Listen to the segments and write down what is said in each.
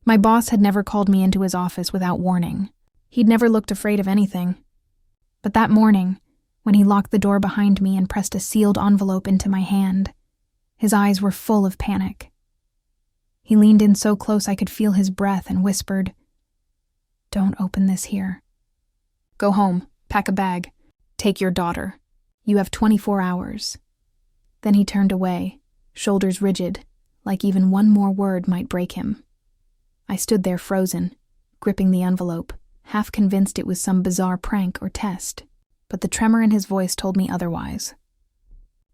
My boss had never called me into his office without warning. He'd never looked afraid of anything. But that morning, when he locked the door behind me and pressed a sealed envelope into my hand, his eyes were full of panic. He leaned in so close I could feel his breath and whispered, "Don't open this here. Go home, pack a bag, take your daughter. You have 24 hours. Then he turned away, shoulders rigid, like even one more word might break him. I stood there frozen, gripping the envelope, half convinced it was some bizarre prank or test, but the tremor in his voice told me otherwise.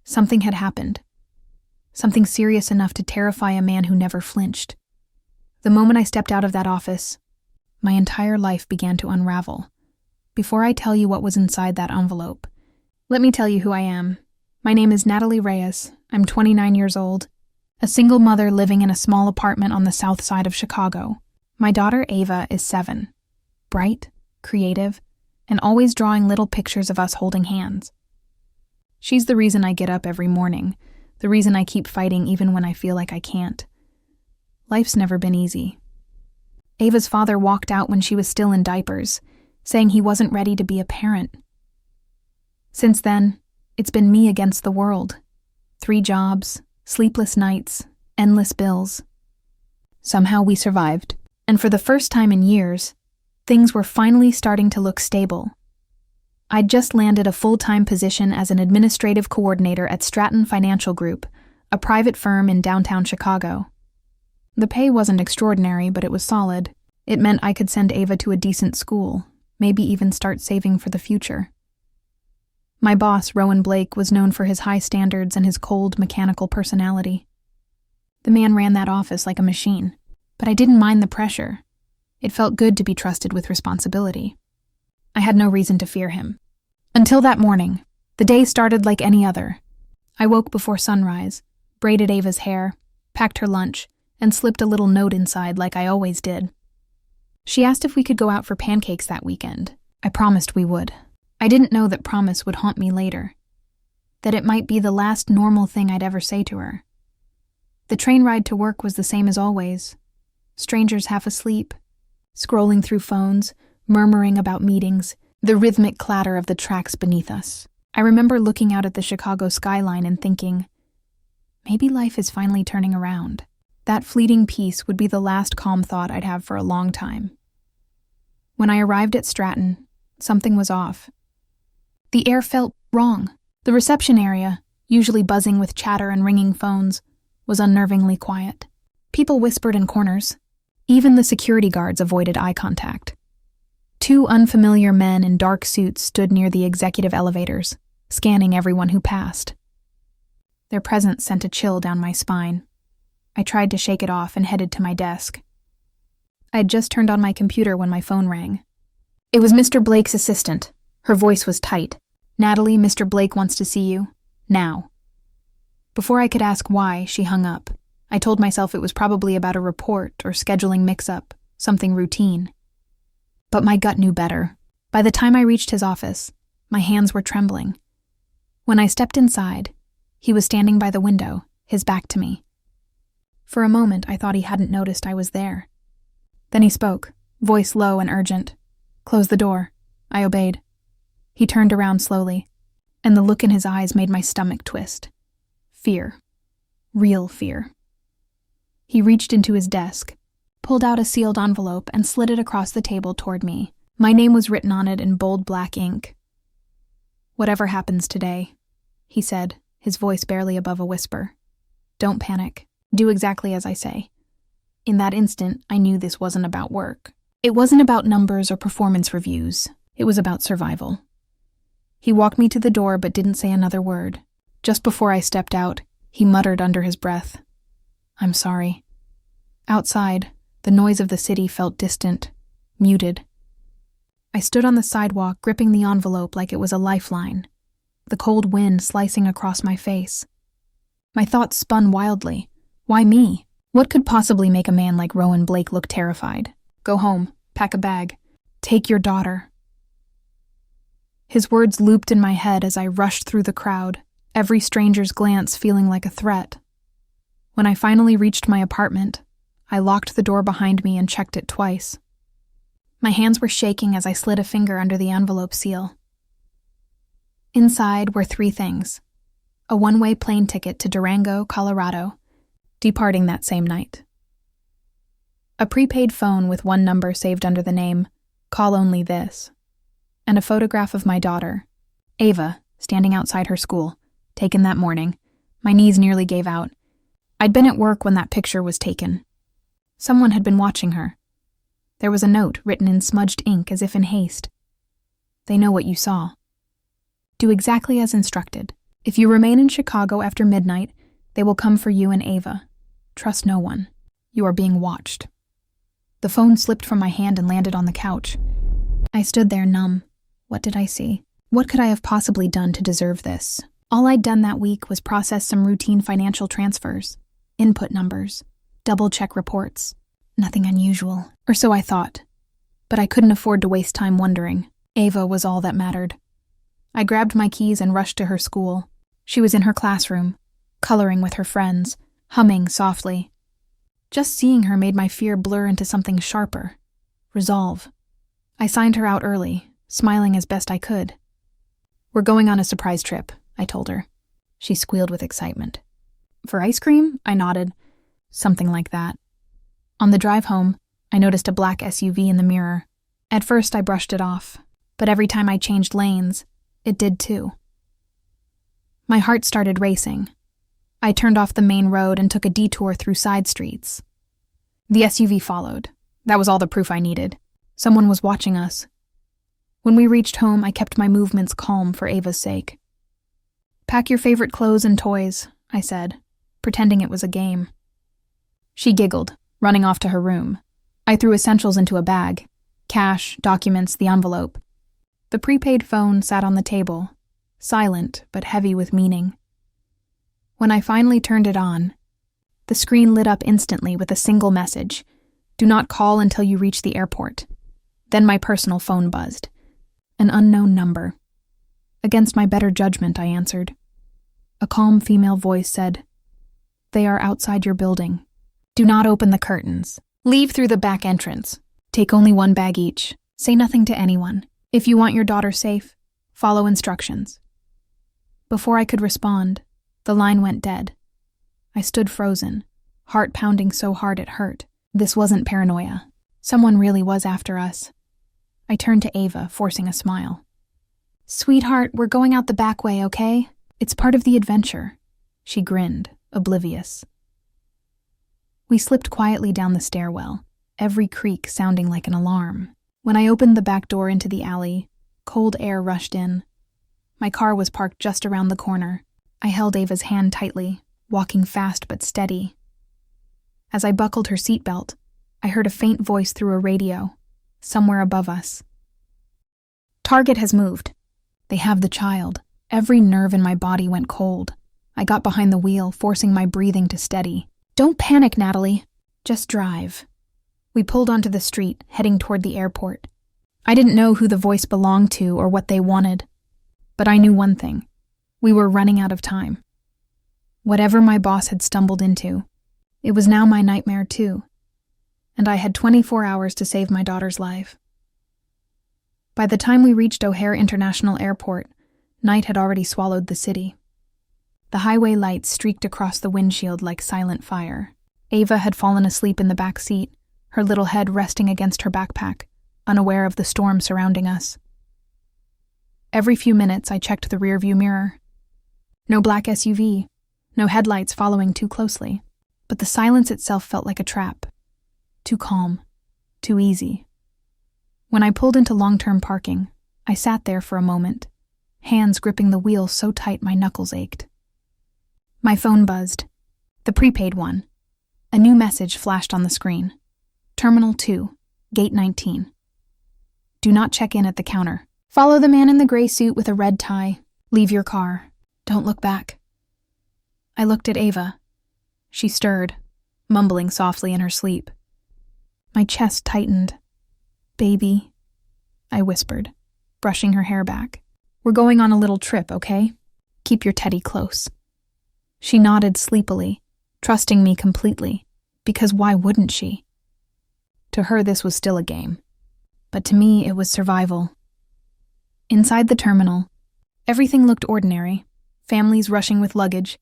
Something had happened. Something serious enough to terrify a man who never flinched. The moment I stepped out of that office, my entire life began to unravel. Before I tell you what was inside that envelope, let me tell you who I am. My name is Natalie Reyes. I'm 29 years old, a single mother living in a small apartment on the south side of Chicago. My daughter Ava is 7, bright, creative, and always drawing little pictures of us holding hands. She's the reason I get up every morning, the reason I keep fighting even when I feel like I can't. Life's never been easy. Ava's father walked out when she was still in diapers, saying he wasn't ready to be a parent. Since then, it's been me against the world. 3 jobs, sleepless nights, endless bills. Somehow we survived, and for the first time in years, things were finally starting to look stable. I'd just landed a full-time position as an administrative coordinator at Stratton Financial Group, a private firm in downtown Chicago. The pay wasn't extraordinary, but it was solid. It meant I could send Ava to a decent school, maybe even start saving for the future. My boss, Rowan Blake, was known for his high standards and his cold, mechanical personality. The man ran that office like a machine, but I didn't mind the pressure. It felt good to be trusted with responsibility. I had no reason to fear him. Until that morning, the day started like any other. I woke before sunrise, braided Ava's hair, packed her lunch, and slipped a little note inside like I always did. She asked if we could go out for pancakes that weekend. I promised we would. I didn't know that promise would haunt me later, that it might be the last normal thing I'd ever say to her. The train ride to work was the same as always. Strangers half asleep, scrolling through phones, murmuring about meetings, the rhythmic clatter of the tracks beneath us. I remember looking out at the Chicago skyline and thinking, maybe life is finally turning around. That fleeting peace would be the last calm thought I'd have for a long time. When I arrived at Stratton, something was off. The air felt wrong. The reception area, usually buzzing with chatter and ringing phones, was unnervingly quiet. People whispered in corners. Even the security guards avoided eye contact. 2 unfamiliar men in dark suits stood near the executive elevators, scanning everyone who passed. Their presence sent a chill down my spine. I tried to shake it off and headed to my desk. I had just turned on my computer when my phone rang. It was Mr. Blake's assistant. Her voice was tight. "Natalie, Mr. Blake wants to see you. Now." Before I could ask why, she hung up. I told myself it was probably about a report or scheduling mix-up, something routine. But my gut knew better. By the time I reached his office, my hands were trembling. When I stepped inside, he was standing by the window, his back to me. For a moment, I thought he hadn't noticed I was there. Then he spoke, voice low and urgent. "Close the door." I obeyed. He turned around slowly, and the look in his eyes made my stomach twist. Fear. Real fear. He reached into his desk, pulled out a sealed envelope, and slid it across the table toward me. My name was written on it in bold black ink. "Whatever happens today," he said, his voice barely above a whisper. "Don't panic. Do exactly as I say." In that instant, I knew this wasn't about work. It wasn't about numbers or performance reviews. It was about survival. He walked me to the door but didn't say another word. Just before I stepped out, he muttered under his breath, "I'm sorry." Outside, the noise of the city felt distant, muted. I stood on the sidewalk, gripping the envelope like it was a lifeline, the cold wind slicing across my face. My thoughts spun wildly. Why me? What could possibly make a man like Rowan Blake look terrified? "Go home, pack a bag, take your daughter." His words looped in my head as I rushed through the crowd, every stranger's glance feeling like a threat. When I finally reached my apartment, I locked the door behind me and checked it twice. My hands were shaking as I slid a finger under the envelope seal. Inside were 3 things: a one-way plane ticket to Durango, Colorado, departing that same night; a prepaid phone with 1 number saved under the name, "Call only this," and a photograph of my daughter, Ava, standing outside her school, taken that morning. My knees nearly gave out. I'd been at work when that picture was taken. Someone had been watching her. There was a note written in smudged ink as if in haste. "They know what you saw. Do exactly as instructed. If you remain in Chicago after midnight, they will come for you and Ava. Trust no one. You are being watched." The phone slipped from my hand and landed on the couch. I stood there numb. What did I see? What could I have possibly done to deserve this? All I'd done that week was process some routine financial transfers, input numbers, double-check reports. Nothing unusual, or so I thought. But I couldn't afford to waste time wondering. Ava was all that mattered. I grabbed my keys and rushed to her school. She was in her classroom, coloring with her friends, humming softly. Just seeing her made my fear blur into something sharper. Resolve. I signed her out early, smiling as best I could. "We're going on a surprise trip," I told her. She squealed with excitement. "For ice cream?" I nodded. "Something like that." On the drive home, I noticed a black SUV in the mirror. At first I brushed it off, but every time I changed lanes, it did too. My heart started racing. I turned off the main road and took a detour through side streets. The SUV followed. That was all the proof I needed. Someone was watching us. When we reached home, I kept my movements calm for Ava's sake. "Pack your favorite clothes and toys," I said, pretending it was a game. She giggled, running off to her room. I threw essentials into a bag: cash, documents, the envelope. The prepaid phone sat on the table, silent but heavy with meaning. When I finally turned it on, the screen lit up instantly with a single message: "Do not call until you reach the airport." Then my personal phone buzzed. An unknown number. Against my better judgment, I answered. A calm female voice said, "They are outside your building. Do not open the curtains. Leave through the back entrance. Take only 1 bag each. Say nothing to anyone. If you want your daughter safe, follow instructions." Before I could respond, the line went dead. I stood frozen, heart pounding so hard it hurt. This wasn't paranoia. Someone really was after us. I turned to Ava, forcing a smile. "Sweetheart, we're going out the back way, okay? It's part of the adventure." She grinned, oblivious. We slipped quietly down the stairwell, every creak sounding like an alarm. When I opened the back door into the alley, cold air rushed in. My car was parked just around the corner. I held Ava's hand tightly, walking fast but steady. As I buckled her seatbelt, I heard a faint voice through a radio, somewhere above us. "Target has moved. They have the child." Every nerve in my body went cold. I got behind the wheel, forcing my breathing to steady. "Don't panic, Natalie. Just drive." We pulled onto the street, heading toward the airport. I didn't know who the voice belonged to or what they wanted, but I knew one thing. We were running out of time. Whatever my boss had stumbled into, it was now my nightmare too, and I had 24 hours to save my daughter's life. By the time we reached O'Hare International Airport, night had already swallowed the city. The highway lights streaked across the windshield like silent fire. Ava had fallen asleep in the back seat, her little head resting against her backpack, unaware of the storm surrounding us. Every few minutes, I checked the rearview mirror. No black SUV, no headlights following too closely, but the silence itself felt like a trap. Too calm, too easy. When I pulled into long-term parking, I sat there for a moment, hands gripping the wheel so tight my knuckles ached. My phone buzzed. The prepaid one. A new message flashed on the screen. Terminal 2, Gate 19. Do not check in at the counter. Follow the man in the gray suit with a red tie. Leave your car. Don't look back. I looked at Ava. She stirred, mumbling softly in her sleep. My chest tightened. "Baby," I whispered, brushing her hair back. "We're going on a little trip, okay? Keep your teddy close." She nodded sleepily, trusting me completely, because why wouldn't she? To her, this was still a game. But to me, it was survival. Inside the terminal, everything looked ordinary. Families rushing with luggage,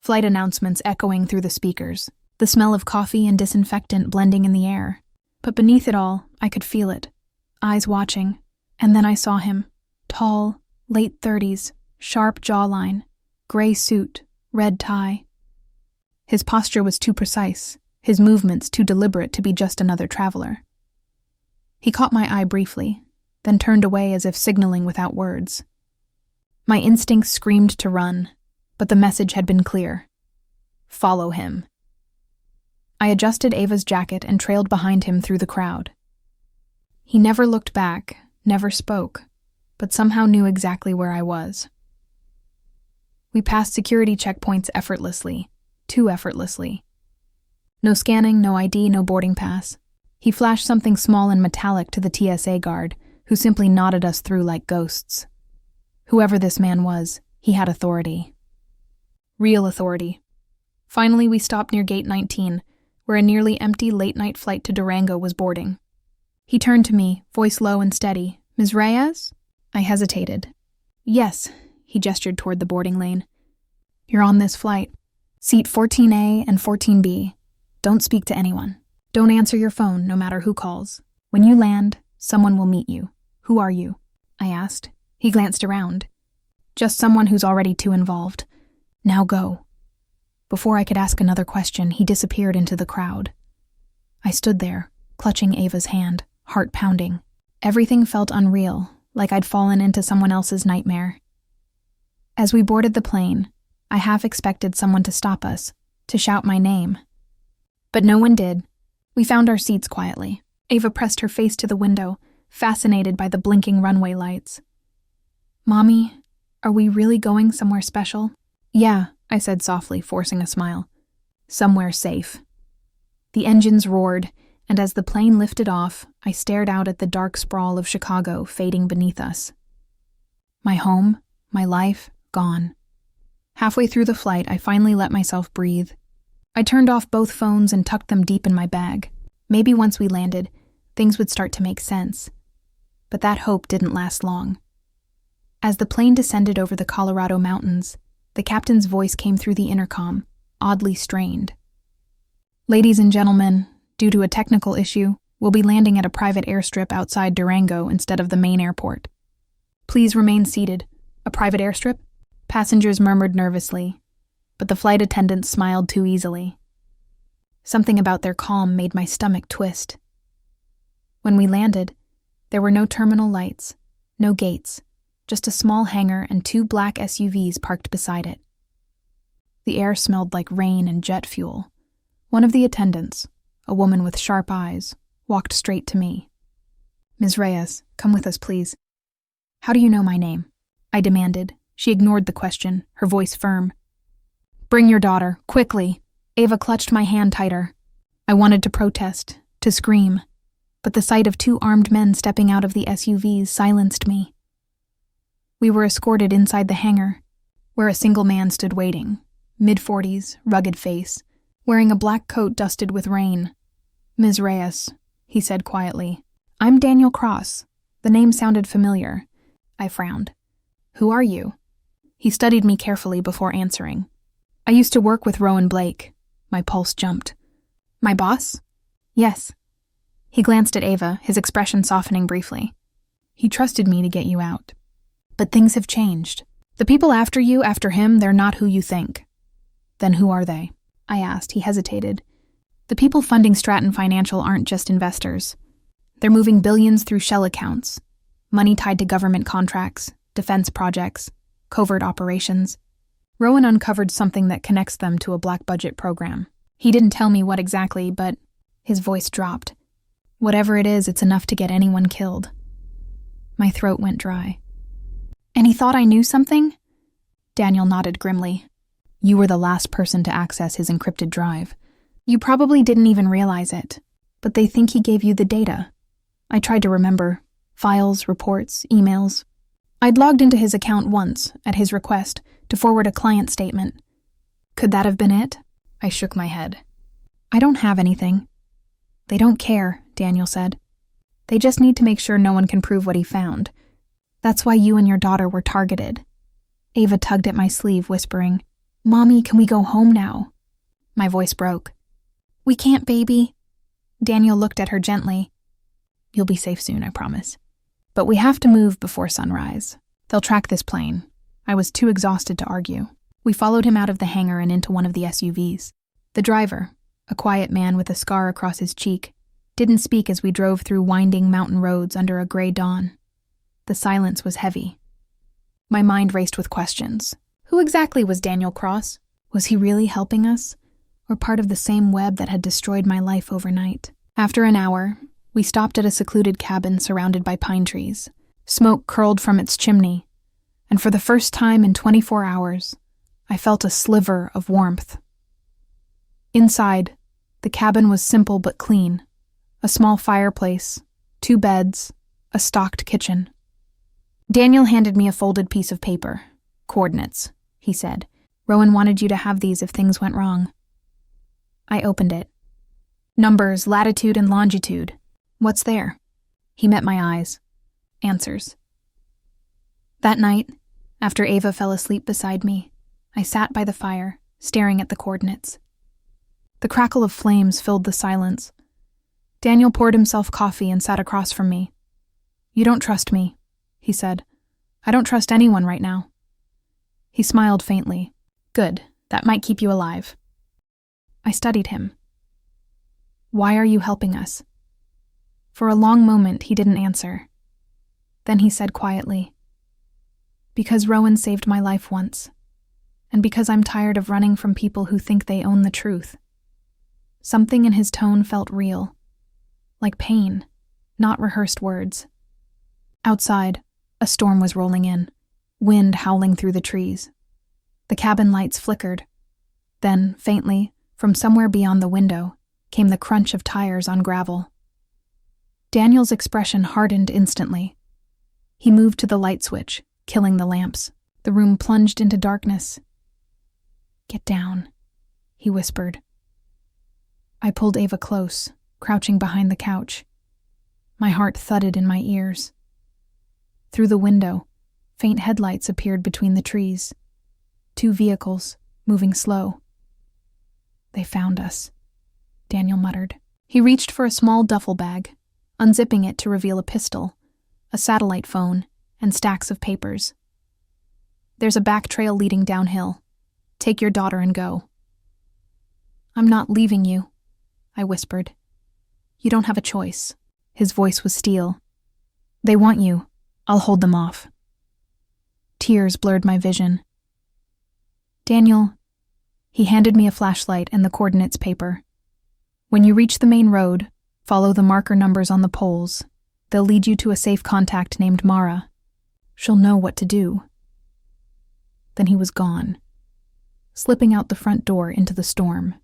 flight announcements echoing through the speakers, the smell of coffee and disinfectant blending in the air. But beneath it all, I could feel it, eyes watching. And then I saw him, tall, late 30s, sharp jawline, gray suit, red tie. His posture was too precise, his movements too deliberate to be just another traveler. He caught my eye briefly, then turned away as if signaling without words. My instincts screamed to run, but the message had been clear. Follow him. I adjusted Ava's jacket and trailed behind him through the crowd. He never looked back, never spoke, but somehow knew exactly where I was. We passed security checkpoints effortlessly, too effortlessly. No scanning, no ID, no boarding pass. He flashed something small and metallic to the TSA guard, who simply nodded us through like ghosts. Whoever this man was, he had authority. Real authority. Finally, we stopped near Gate 19, where a nearly empty late-night flight to Durango was boarding. He turned to me, voice low and steady. "Ms. Reyes?" I hesitated. "Yes," he gestured toward the boarding lane. "You're on this flight. Seat 14A and 14B. Don't speak to anyone. Don't answer your phone, no matter who calls. When you land, someone will meet you. Who are you?" I asked. He glanced around. "Just someone who's already too involved. Now go." Before I could ask another question, he disappeared into the crowd. I stood there, clutching Ava's hand, heart pounding. Everything felt unreal, like I'd fallen into someone else's nightmare. As we boarded the plane, I half expected someone to stop us, to shout my name. But no one did. We found our seats quietly. Ava pressed her face to the window, fascinated by the blinking runway lights. "Mommy, are we really going somewhere special?" "Yeah," I said softly, forcing a smile. "Somewhere safe." The engines roared, and as the plane lifted off, I stared out at the dark sprawl of Chicago fading beneath us. My home, my life, gone. Halfway through the flight, I finally let myself breathe. I turned off both phones and tucked them deep in my bag. Maybe once we landed, things would start to make sense. But that hope didn't last long. As the plane descended over the Colorado mountains, the captain's voice came through the intercom, oddly strained. "Ladies and gentlemen, due to a technical issue, we'll be landing at a private airstrip outside Durango instead of the main airport. Please remain seated." "A private airstrip?" Passengers murmured nervously, but the flight attendants smiled too easily. Something about their calm made my stomach twist. When we landed, there were no terminal lights, no gates, just a small hangar and 2 black SUVs parked beside it. The air smelled like rain and jet fuel. One of the attendants, a woman with sharp eyes, walked straight to me. "Ms. Reyes, come with us, please." "How do you know my name?" I demanded. She ignored the question, her voice firm. "Bring your daughter, quickly." Ava clutched my hand tighter. I wanted to protest, to scream, but the sight of 2 armed men stepping out of the SUVs silenced me. We were escorted inside the hangar, where a single man stood waiting, mid-40s, rugged face, wearing a black coat dusted with rain. "Ms. Reyes," he said quietly. "I'm Daniel Cross." The name sounded familiar. I frowned. "Who are you?" He studied me carefully before answering. "I used to work with Rowan Blake." My pulse jumped. "My boss?" "Yes." He glanced at Ava, his expression softening briefly. "He trusted me to get you out. But things have changed. The people after you, after him, they're not who you think." "Then who are they?" I asked. He hesitated. "The people funding Stratton Financial aren't just investors. They're moving billions through shell accounts, money tied to government contracts, defense projects, covert operations." Rowan uncovered something that connects them to a black budget program. He didn't tell me what exactly, but his voice dropped. "Whatever it is, it's enough to get anyone killed." My throat went dry. "And he thought I knew something?" Daniel nodded grimly. "You were the last person to access his encrypted drive. You probably didn't even realize it, but they think he gave you the data." I tried to remember. Files, reports, emails. I'd logged into his account once, at his request, to forward a client statement. Could that have been it? I shook my head. I don't have anything. They don't care, Daniel said. They just need to make sure no one can prove what he found. That's why you and your daughter were targeted. Ava tugged at my sleeve, whispering, Mommy, can we go home now? My voice broke. We can't, baby. Daniel looked at her gently. You'll be safe soon, I promise. But we have to move before sunrise. They'll track this plane. I was too exhausted to argue. We followed him out of the hangar and into one of the SUVs. The driver, a quiet man with a scar across his cheek, didn't speak as we drove through winding mountain roads under a gray dawn. The silence was heavy. My mind raced with questions. Who exactly was Daniel Cross? Was he really helping us? Or part of the same web that had destroyed my life overnight? After an hour, we stopped at a secluded cabin surrounded by pine trees. Smoke curled from its chimney, and for the first time in 24 hours, I felt a sliver of warmth. Inside, the cabin was simple but clean. A small fireplace, 2 beds, a stocked kitchen. Daniel handed me a folded piece of paper. Coordinates, he said. Rowan wanted you to have these if things went wrong. I opened it. Numbers, latitude and longitude. What's there? He met my eyes. Answers. That night, after Ava fell asleep beside me, I sat by the fire, staring at the coordinates. The crackle of flames filled the silence. Daniel poured himself coffee and sat across from me. You don't trust me, he said. I don't trust anyone right now. He smiled faintly. Good, that might keep you alive. I studied him. Why are you helping us? For a long moment, he didn't answer. Then he said quietly, because Rowan saved my life once, and because I'm tired of running from people who think they own the truth. Something in his tone felt real, like pain, not rehearsed words. Outside, a storm was rolling in, wind howling through the trees. The cabin lights flickered. Then, faintly, from somewhere beyond the window, came the crunch of tires on gravel. Daniel's expression hardened instantly. He moved to the light switch, killing the lamps. The room plunged into darkness. Get down, he whispered. I pulled Ava close, crouching behind the couch. My heart thudded in my ears. Through the window, faint headlights appeared between the trees. 2 vehicles, moving slow. They found us, Daniel muttered. He reached for a small duffel bag, unzipping it to reveal a pistol, a satellite phone, and stacks of papers. There's a back trail leading downhill. Take your daughter and go. I'm not leaving you, I whispered. You don't have a choice. His voice was steel. They want you. I'll hold them off. Tears blurred my vision. Daniel, he handed me a flashlight and the coordinates paper. When you reach the main road, follow the marker numbers on the poles. They'll lead you to a safe contact named Mara. She'll know what to do. Then he was gone, slipping out the front door into the storm.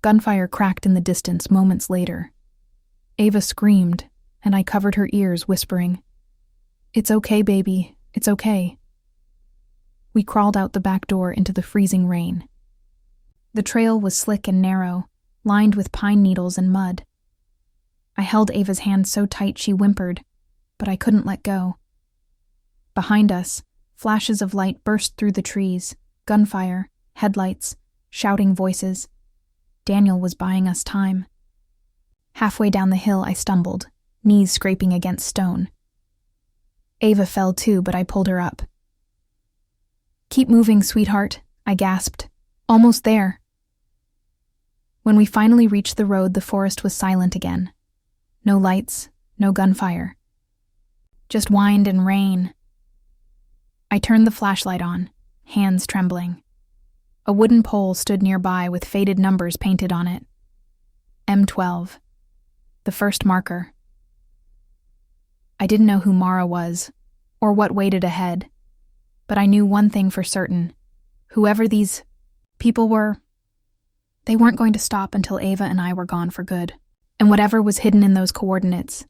Gunfire cracked in the distance moments later. Ava screamed, and I covered her ears, whispering, It's okay, baby, it's okay. We crawled out the back door into the freezing rain. The trail was slick and narrow, lined with pine needles and mud. I held Ava's hand so tight she whimpered, but I couldn't let go. Behind us, flashes of light burst through the trees, gunfire, headlights, shouting voices. Daniel was buying us time. Halfway down the hill, I stumbled, knees scraping against stone. Ava fell too, but I pulled her up. Keep moving, sweetheart, I gasped. Almost there. When we finally reached the road, the forest was silent again. No lights, no gunfire. Just wind and rain. I turned the flashlight on, hands trembling. A wooden pole stood nearby with faded numbers painted on it. M12. The first marker. I didn't know who Mara was, or what waited ahead, but I knew one thing for certain. Whoever these people were, they weren't going to stop until Ava and I were gone for good. And whatever was hidden in those coordinates,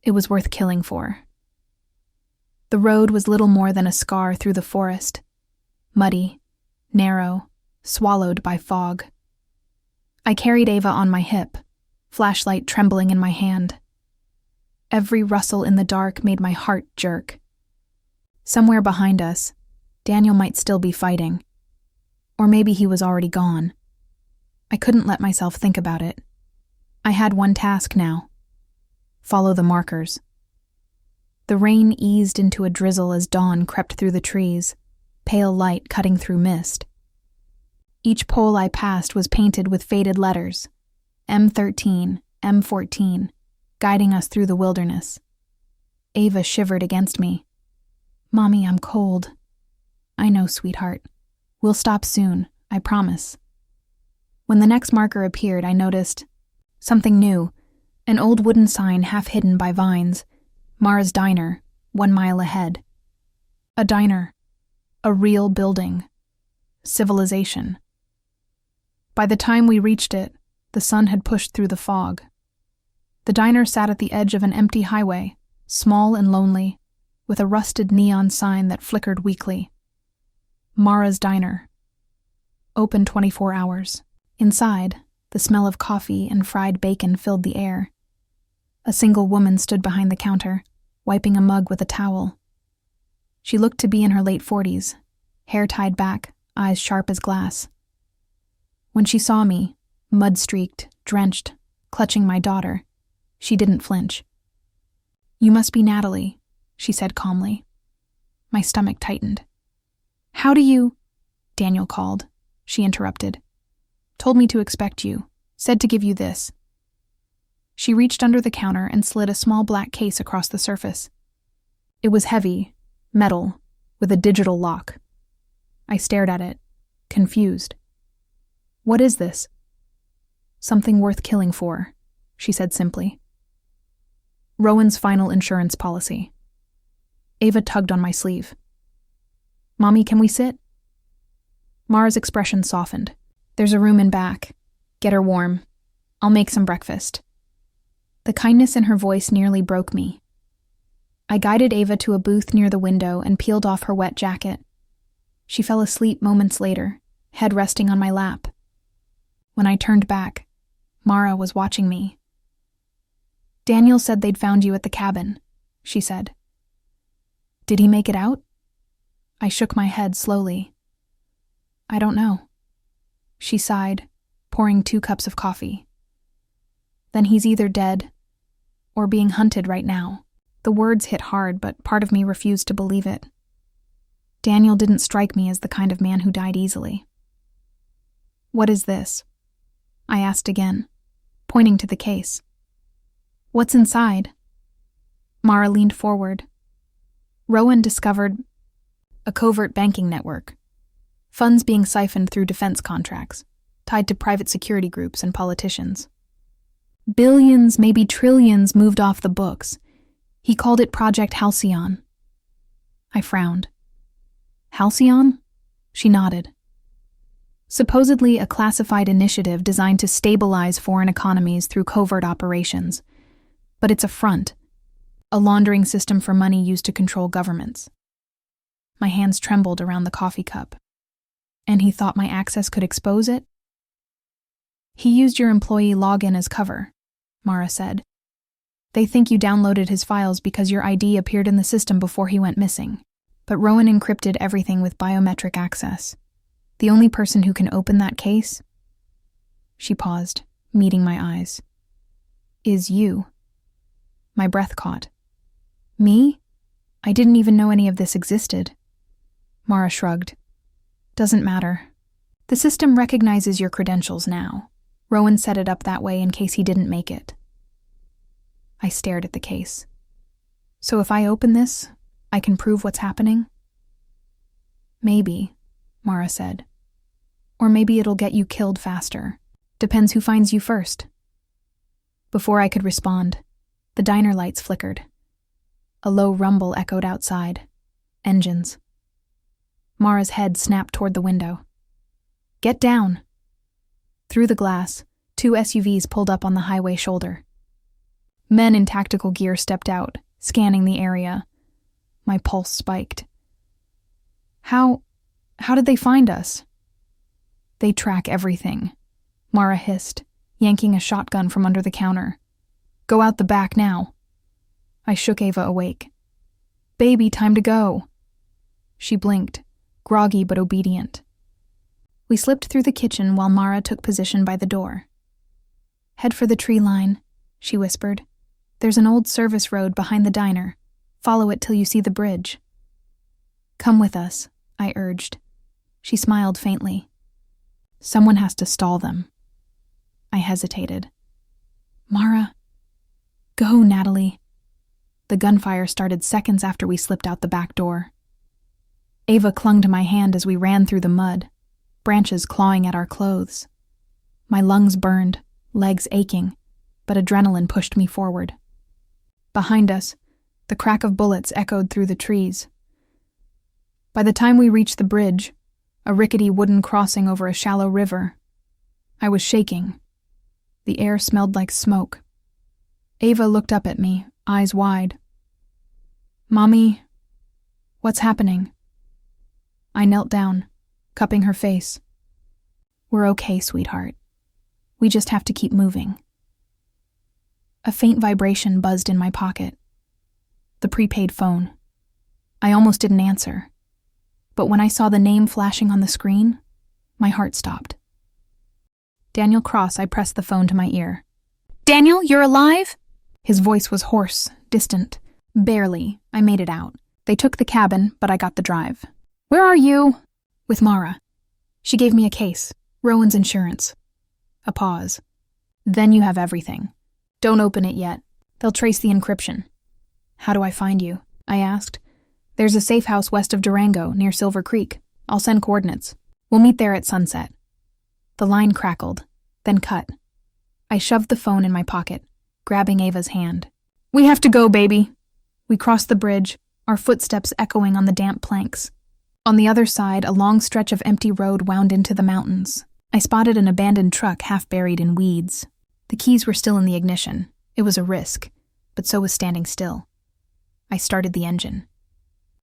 it was worth killing for. The road was little more than a scar through the forest, muddy, narrow, swallowed by fog. I carried Ava on my hip, flashlight trembling in my hand. Every rustle in the dark made my heart jerk. Somewhere behind us, Daniel might still be fighting. Or maybe he was already gone. I couldn't let myself think about it. I had one task now. Follow the markers. The rain eased into a drizzle as dawn crept through the trees, pale light cutting through mist. Each pole I passed was painted with faded letters, M13, M14, guiding us through the wilderness. Ava shivered against me. "Mommy, I'm cold." "I know, sweetheart. We'll stop soon, I promise." When the next marker appeared, I noticed something new, an old wooden sign half hidden by vines, Mara's Diner, 1 mile ahead. A diner. A real building. Civilization. By the time we reached it, the sun had pushed through the fog. The diner sat at the edge of an empty highway, small and lonely, with a rusted neon sign that flickered weakly. Mara's Diner. Open 24 hours. Inside, the smell of coffee and fried bacon filled the air. A single woman stood behind the counter, wiping a mug with a towel. She looked to be in her late 40s, hair tied back, eyes sharp as glass. When she saw me, mud-streaked, drenched, clutching my daughter, she didn't flinch. "You must be Natalie," she said calmly. My stomach tightened. "How do you—" Daniel called. She interrupted. "Told me to expect you. Said to give you this." She reached under the counter and slid a small black case across the surface. It was heavy, metal, with a digital lock. I stared at it, confused. "What is this?" "Something worth killing for," she said simply. "Rowan's final insurance policy." Ava tugged on my sleeve. "Mommy, can we sit?" Mara's expression softened. "There's a room in back. Get her warm. I'll make some breakfast." The kindness in her voice nearly broke me. I guided Ava to a booth near the window and peeled off her wet jacket. She fell asleep moments later, head resting on my lap. When I turned back, Mara was watching me. "Daniel said they'd found you at the cabin," she said. "Did he make it out?" I shook my head slowly. "I don't know." She sighed, pouring 2 cups of coffee. "Then he's either dead or being hunted right now." The words hit hard, but part of me refused to believe it. Daniel didn't strike me as the kind of man who died easily. "What is this?" I asked again, pointing to the case. "What's inside?" Mara leaned forward. Rowan discovered a covert banking network, funds being siphoned through defense contracts, tied to private security groups and politicians. Billions, maybe trillions, moved off the books. He called it Project Halcyon. I frowned. "Halcyon?" She nodded. Supposedly a classified initiative designed to stabilize foreign economies through covert operations. But it's a front, a laundering system for money used to control governments. My hands trembled around the coffee cup. "And he thought my access could expose it?" "He used your employee login as cover," Mara said. "They think you downloaded his files because your ID appeared in the system before he went missing. But Rowan encrypted everything with biometric access. The only person who can open that case," she paused, meeting my eyes, "is you." My breath caught. "Me? I didn't even know any of this existed." Mara shrugged. "Doesn't matter. The system recognizes your credentials now. Rowan set it up that way in case he didn't make it." I stared at the case. "So if I open this, I can prove what's happening?" "Maybe," Mara said. "Or maybe it'll get you killed faster. Depends who finds you first." Before I could respond, the diner lights flickered. A low rumble echoed outside. Engines. Mara's head snapped toward the window. "Get down!" Through the glass, 2 SUVs pulled up on the highway shoulder. Men in tactical gear stepped out, scanning the area. My pulse spiked. How did they find us?" "They track everything," Mara hissed, yanking a shotgun from under the counter. Go out the back now. I shook Ava awake. Baby, time to go. She blinked, groggy but obedient. We slipped through the kitchen while Mara took position by the door. Head for the tree line, she whispered. There's an old service road behind the diner. Follow it till you see the bridge. Come with us, I urged. She smiled faintly. Someone has to stall them. I hesitated. Mara. Go, Natalie. The gunfire started seconds after we slipped out the back door. Ava clung to my hand as we ran through the mud, branches clawing at our clothes. My lungs burned, legs aching, but adrenaline pushed me forward. Behind us, the crack of bullets echoed through the trees. By the time we reached the bridge, a rickety wooden crossing over a shallow river, I was shaking. The air smelled like smoke. Ava looked up at me, eyes wide. Mommy, what's happening? I knelt down, cupping her face. We're okay, sweetheart. We just have to keep moving. A faint vibration buzzed in my pocket. The prepaid phone. I almost didn't answer. But when I saw the name flashing on the screen, my heart stopped. Daniel Cross, I pressed the phone to my ear. Daniel, you're alive? His voice was hoarse, distant. Barely, I made it out. They took the cabin, but I got the drive. Where are you? With Mara. She gave me a case. Rowan's insurance. A pause. Then you have everything. Don't open it yet. They'll trace the encryption. How do I find you? I asked. There's a safe house west of Durango, near Silver Creek. I'll send coordinates. We'll meet there at sunset. The line crackled, then cut. I shoved the phone in my pocket, grabbing Ava's hand. We have to go, baby. We crossed the bridge, our footsteps echoing on the damp planks. On the other side, a long stretch of empty road wound into the mountains. I spotted an abandoned truck half buried in weeds. The keys were still in the ignition. It was a risk, but so was standing still. I started the engine.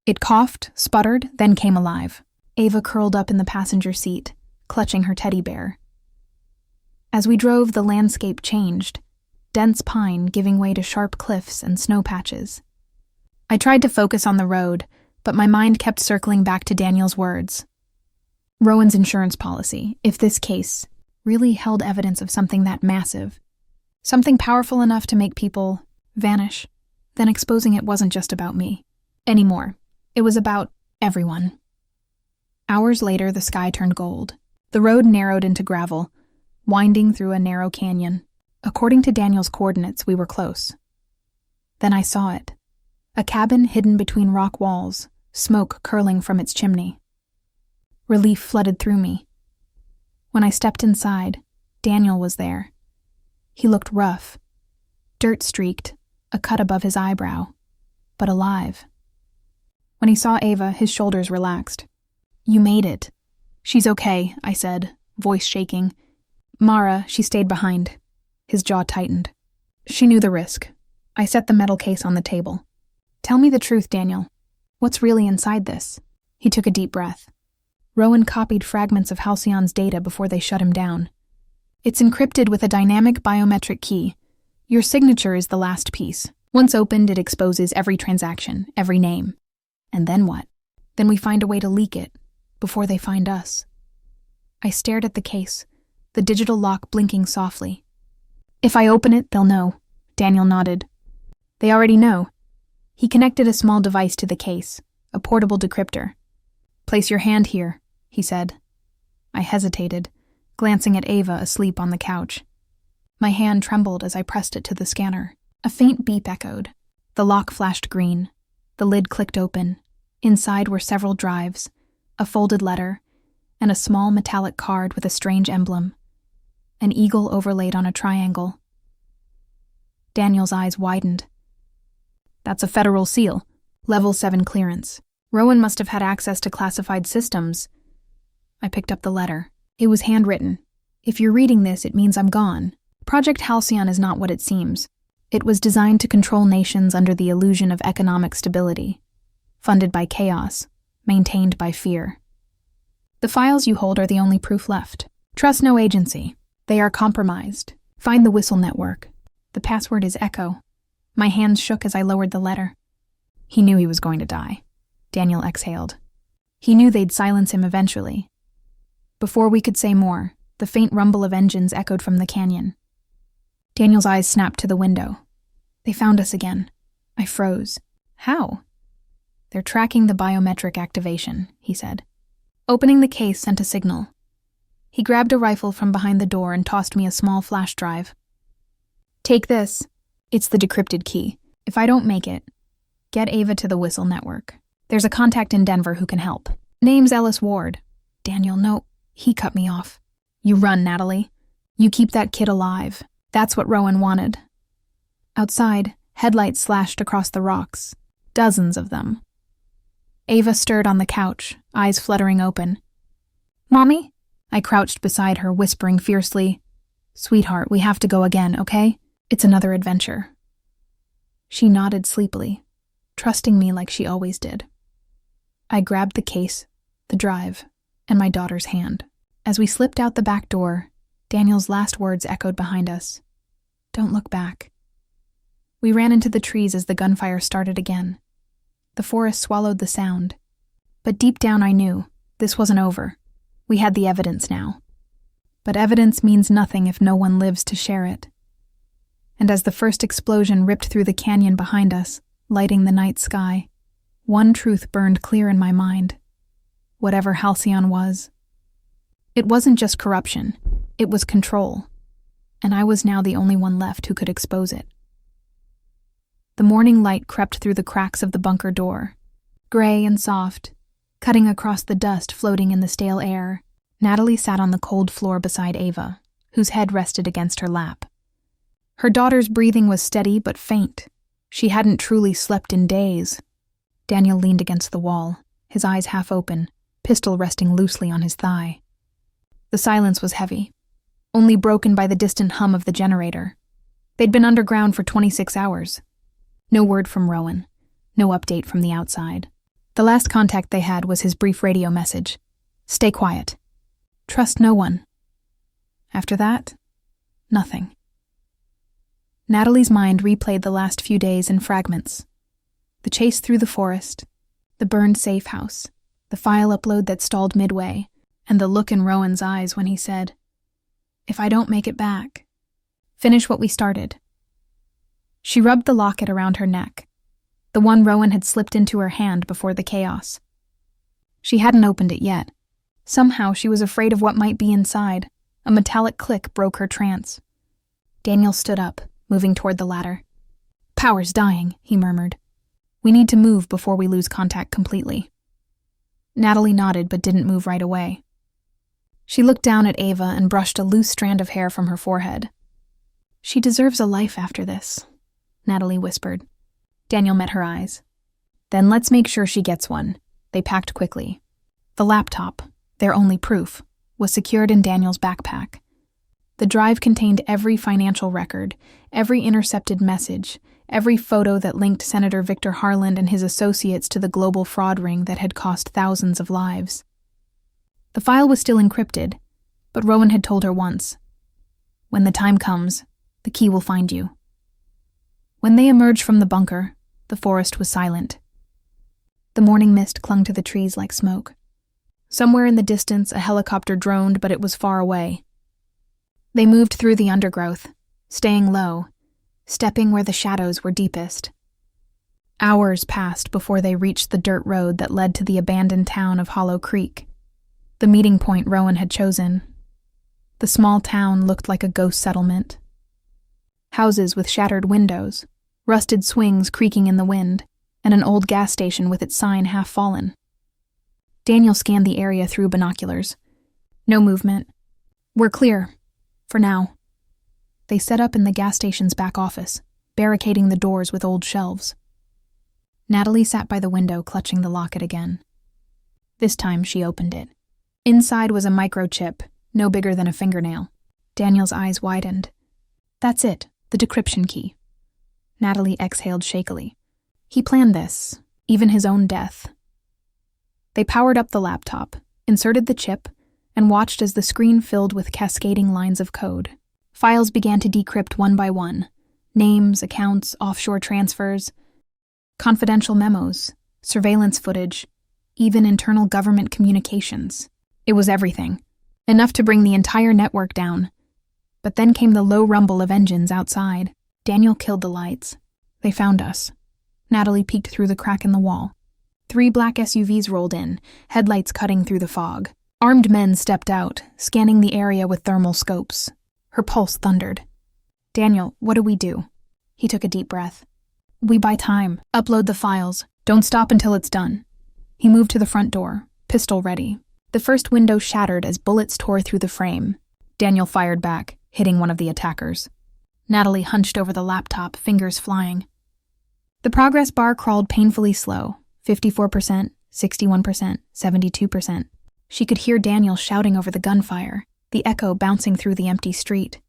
It coughed, sputtered, then came alive. Ava curled up in the passenger seat, clutching her teddy bear. As we drove, the landscape changed, dense pine giving way to sharp cliffs and snow patches. I tried to focus on the road, but my mind kept circling back to Daniel's words. Rowan's insurance policy, if this case, really held evidence of something that massive, something powerful enough to make people vanish, then exposing it wasn't just about me anymore. It was about everyone. Hours later, the sky turned gold. The road narrowed into gravel, winding through a narrow canyon. According to Daniel's coordinates, we were close. Then I saw it. A cabin hidden between rock walls, smoke curling from its chimney. Relief flooded through me. When I stepped inside, Daniel was there. He looked rough, dirt-streaked, a cut above his eyebrow, but alive. When he saw Ava, his shoulders relaxed. You made it. She's okay, I said, voice shaking. Mara, she stayed behind. His jaw tightened. She knew the risk. I set the metal case on the table. Tell me the truth, Daniel. What's really inside this? He took a deep breath. Rowan copied fragments of Halcyon's data before they shut him down. It's encrypted with a dynamic biometric key. Your signature is the last piece. Once opened, it exposes every transaction, every name. And then what? Then we find a way to leak it, before they find us. I stared at the case, the digital lock blinking softly. If I open it, they'll know. Daniel nodded. They already know. He connected a small device to the case, a portable decryptor. Place your hand here, he said. I hesitated, glancing at Ava asleep on the couch. My hand trembled as I pressed it to the scanner. A faint beep echoed. The lock flashed green. The lid clicked open. Inside were several drives, a folded letter, and a small metallic card with a strange emblem. An eagle overlaid on a triangle. Daniel's eyes widened. That's a federal seal. Level 7 clearance. Rowan must have had access to classified systems. I picked up the letter. It was handwritten. If you're reading this, it means I'm gone. Project Halcyon is not what it seems. It was designed to control nations under the illusion of economic stability. Funded by chaos. Maintained by fear. The files you hold are the only proof left. Trust no agency. They are compromised. Find the whistle network. The password is Echo. My hands shook as I lowered the letter. He knew he was going to die. Daniel exhaled. He knew they'd silence him eventually. Before we could say more, the faint rumble of engines echoed from the canyon. Daniel's eyes snapped to the window. They found us again. I froze. How? They're tracking the biometric activation, he said. Opening the case sent a signal. He grabbed a rifle from behind the door and tossed me a small flash drive. Take this. It's the decrypted key. If I don't make it, get Ava to the whistle network. There's a contact in Denver who can help. Name's Ellis Ward. Daniel, no, he cut me off. You run, Natalie. You keep that kid alive. That's what Rowan wanted. Outside, headlights slashed across the rocks. Dozens of them. Ava stirred on the couch, eyes fluttering open. Mommy? I crouched beside her, whispering fiercely, Sweetheart, we have to go again, okay? It's another adventure. She nodded sleepily, trusting me like she always did. I grabbed the case, the drive, and my daughter's hand. As we slipped out the back door, Daniel's last words echoed behind us. Don't look back. We ran into the trees as the gunfire started again. The forest swallowed the sound. But deep down I knew, this wasn't over. We had the evidence now. But evidence means nothing if no one lives to share it. And as the first explosion ripped through the canyon behind us, lighting the night sky, one truth burned clear in my mind. Whatever Halcyon was, it wasn't just corruption, it was control. And I was now the only one left who could expose it. The morning light crept through the cracks of the bunker door, gray and soft, cutting across the dust floating in the stale air. Natalie sat on the cold floor beside Ava, whose head rested against her lap. Her daughter's breathing was steady but faint. She hadn't truly slept in days. Daniel leaned against the wall, his eyes half open, pistol resting loosely on his thigh. The silence was heavy, only broken by the distant hum of the generator. They'd been underground for 26 hours. No word from Rowan, no update from the outside. The last contact they had was his brief radio message. Stay quiet. Trust no one. After that, nothing. Natalie's mind replayed the last few days in fragments. The chase through the forest, the burned safe house, the file upload that stalled midway, and the look in Rowan's eyes when he said, If I don't make it back, finish what we started. She rubbed the locket around her neck, the one Rowan had slipped into her hand before the chaos. She hadn't opened it yet. Somehow she was afraid of what might be inside. A metallic click broke her trance. Daniel stood up, moving toward the ladder. Power's dying, he murmured. We need to move before we lose contact completely. Natalie nodded but didn't move right away. She looked down at Ava and brushed a loose strand of hair from her forehead. She deserves a life after this, Natalie whispered. Daniel met her eyes. Then let's make sure she gets one. They packed quickly. The laptop, their only proof, was secured in Daniel's backpack. The drive contained every financial record, every intercepted message, every photo that linked Senator Victor Harland and his associates to the global fraud ring that had cost thousands of lives. The file was still encrypted, but Rowan had told her once, When the time comes, the key will find you. When they emerged from the bunker, the forest was silent. The morning mist clung to the trees like smoke. Somewhere in the distance, a helicopter droned, but it was far away. They moved through the undergrowth, staying low, stepping where the shadows were deepest. Hours passed before they reached the dirt road that led to the abandoned town of Hollow Creek, the meeting point Rowan had chosen. The small town looked like a ghost settlement. Houses with shattered windows, rusted swings creaking in the wind, and an old gas station with its sign half fallen. Daniel scanned the area through binoculars. No movement. We're clear. For now. They set up in the gas station's back office, barricading the doors with old shelves. Natalie sat by the window, clutching the locket again. This time she opened it. Inside was a microchip, no bigger than a fingernail. Daniel's eyes widened. That's it, the decryption key. Natalie exhaled shakily. He planned this, even his own death. They powered up the laptop, inserted the chip, and watched as the screen filled with cascading lines of code. Files began to decrypt one by one. Names, accounts, offshore transfers, confidential memos, surveillance footage, even internal government communications. It was everything. Enough to bring the entire network down. But then came the low rumble of engines outside. Daniel killed the lights. They found us. Natalie peeked through the crack in the wall. 3 black SUVs rolled in, headlights cutting through the fog. Armed men stepped out, scanning the area with thermal scopes. Her pulse thundered. "Daniel, what do we do?" He took a deep breath. "We buy time. Upload the files. Don't stop until it's done." He moved to the front door, pistol ready. The first window shattered as bullets tore through the frame. Daniel fired back, hitting one of the attackers. Natalie hunched over the laptop, fingers flying. The progress bar crawled painfully slow, 54%, 61%, 72%. She could hear Daniel shouting over the gunfire, the echo bouncing through the empty street.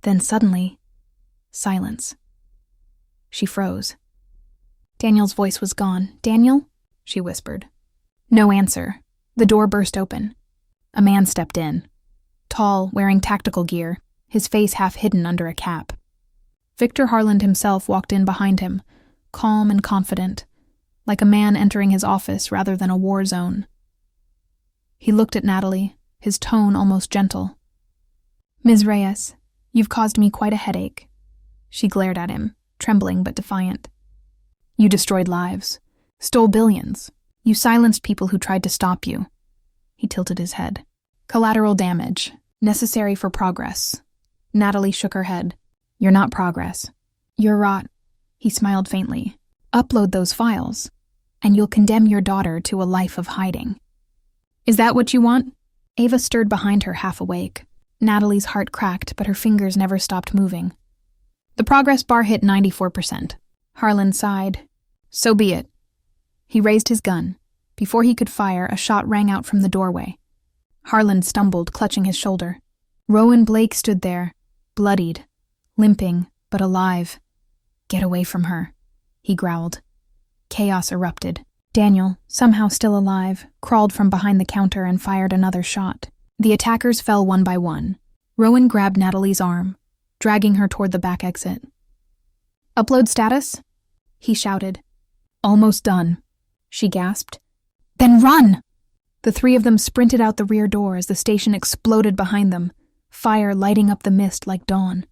Then suddenly, silence. She froze. Daniel's voice was gone. "Daniel?" she whispered. No answer. The door burst open. A man stepped in. Tall, wearing tactical gear, his face half hidden under a cap. Victor Harland himself walked in behind him, calm and confident, like a man entering his office rather than a war zone. He looked at Natalie, his tone almost gentle. "Ms. Reyes, you've caused me quite a headache." She glared at him, trembling but defiant. "You destroyed lives, stole billions. You silenced people who tried to stop you." He tilted his head. "Collateral damage, necessary for progress." Natalie shook her head. "You're not progress. You're rot." He smiled faintly. "Upload those files, and you'll condemn your daughter to a life of hiding." "Is that what you want?" Ava stirred behind her, half awake. Natalie's heart cracked, but her fingers never stopped moving. The progress bar hit 94%. Harland sighed. "So be it." He raised his gun. Before he could fire, a shot rang out from the doorway. Harland stumbled, clutching his shoulder. Rowan Blake stood there, bloodied, limping, but alive. "Get away from her," he growled. Chaos erupted. Daniel, somehow still alive, crawled from behind the counter and fired another shot. The attackers fell one by one. Rowan grabbed Natalie's arm, dragging her toward the back exit. "Upload status?" he shouted. "Almost done," she gasped. "Then run!" The 3 of them sprinted out the rear door as the station exploded behind them, fire lighting up the mist like dawn.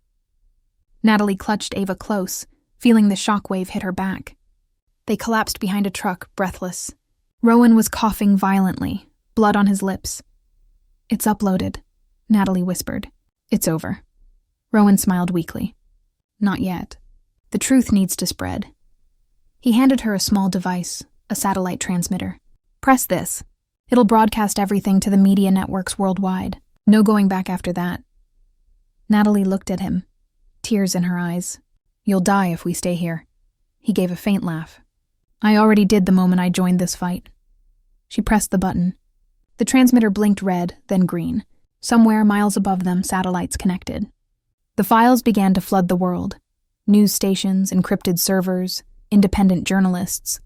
Natalie clutched Ava close, feeling the shockwave hit her back. They collapsed behind a truck, breathless. Rowan was coughing violently, blood on his lips. "It's uploaded," Natalie whispered. "It's over." Rowan smiled weakly. "Not yet. The truth needs to spread." He handed her a small device, a satellite transmitter. "Press this. It'll broadcast everything to the media networks worldwide. No going back after that." Natalie looked at him, tears in her eyes. "You'll die if we stay here." He gave a faint laugh. "I already did the moment I joined this fight." She pressed the button. The transmitter blinked red, then green. Somewhere miles above them, satellites connected. The files began to flood the world. News stations, encrypted servers, independent journalists.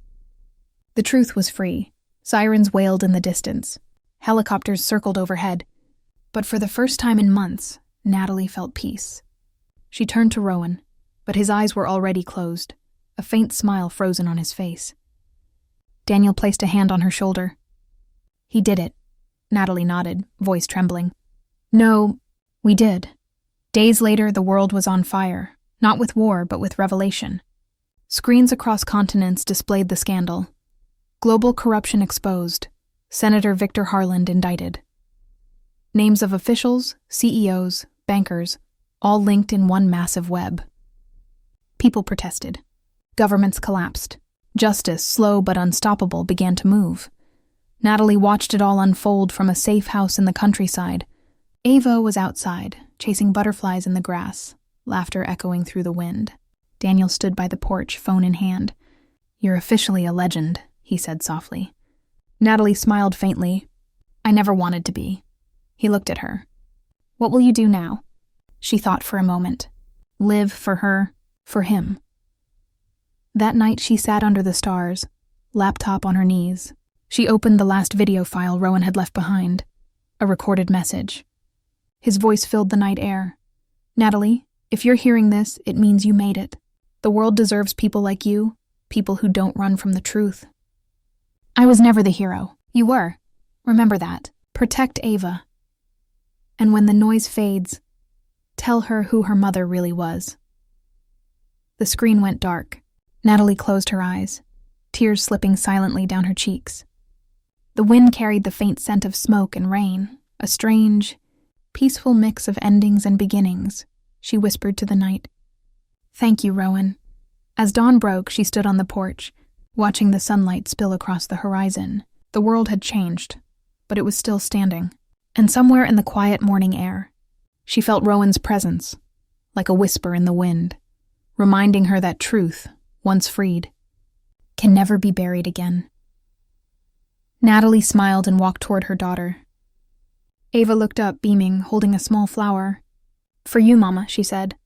The truth was free. Sirens wailed in the distance. Helicopters circled overhead. But for the first time in months, Natalie felt peace. She turned to Rowan, but his eyes were already closed, a faint smile frozen on his face. Daniel placed a hand on her shoulder. "He did it." Natalie nodded, voice trembling. "No, we did." Days later, the world was on fire, not with war, but with revelation. Screens across continents displayed the scandal. Global corruption exposed. Senator Victor Harland indicted. Names of officials, CEOs, bankers, all linked in one massive web. People protested. Governments collapsed. Justice, slow but unstoppable, began to move. Natalie watched it all unfold from a safe house in the countryside. Ava was outside, chasing butterflies in the grass, laughter echoing through the wind. Daniel stood by the porch, phone in hand. "You're officially a legend," he said softly. Natalie smiled faintly. "I never wanted to be." He looked at her. "What will you do now?" She thought for a moment. Live for her, for him. That night she sat under the stars, laptop on her knees. She opened the last video file Rowan had left behind. A recorded message. His voice filled the night air. Natalie, if you're hearing this, it means you made it. The world deserves people like you, people who don't run from the truth. I was never the hero. You were. Remember that. Protect Ava. And when the noise fades, tell her who her mother really was. The screen went dark. Natalie closed her eyes, tears slipping silently down her cheeks. The wind carried the faint scent of smoke and rain, a strange, peaceful mix of endings and beginnings. She whispered to the night. Thank you, Rowan. As dawn broke, she stood on the porch, watching the sunlight spill across the horizon. The world had changed, but it was still standing. And somewhere in the quiet morning air, she felt Rowan's presence, like a whisper in the wind, reminding her that truth, once freed, can never be buried again. Natalie smiled and walked toward her daughter. Ava looked up, beaming, holding a small flower. For you, Mama, she said.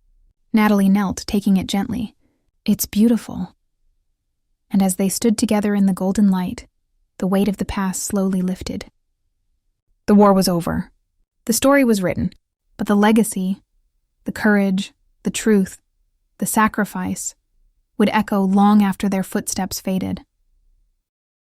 Natalie knelt, taking it gently. It's beautiful. And as they stood together in the golden light, the weight of the past slowly lifted. The war was over. The story was written, but the legacy, the courage, the truth, the sacrifice, would echo long after their footsteps faded.